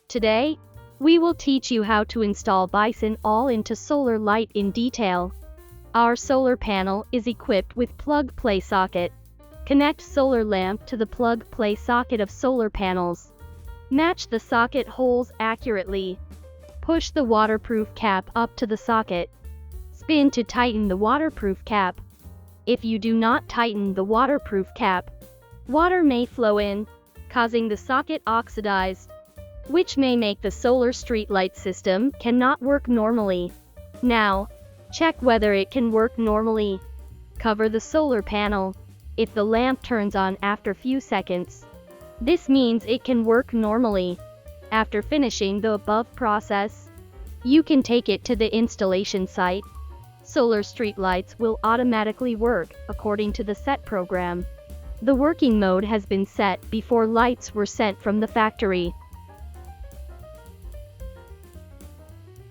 Today, we will teach you how to install BISON all-into solar light in detail. Our solar panel is equipped with plug-play socket. Connect solar lamp to the plug-play socket of solar panels. Match the socket holes accurately. Push the waterproof cap up to the socket. Spin to tighten the waterproof cap. If you do not tighten the waterproof cap, water may flow in, causing the socket oxidized, which may make the solar streetlight system cannot work normally. Now, check whether it can work normally. Cover the solar panel. If the lamp turns on after few seconds, this means it can work normally. After finishing the above process, you can take it to the installation site. Solar streetlights will automatically work according to the set program. The working mode has been set before lights were sent from the factory.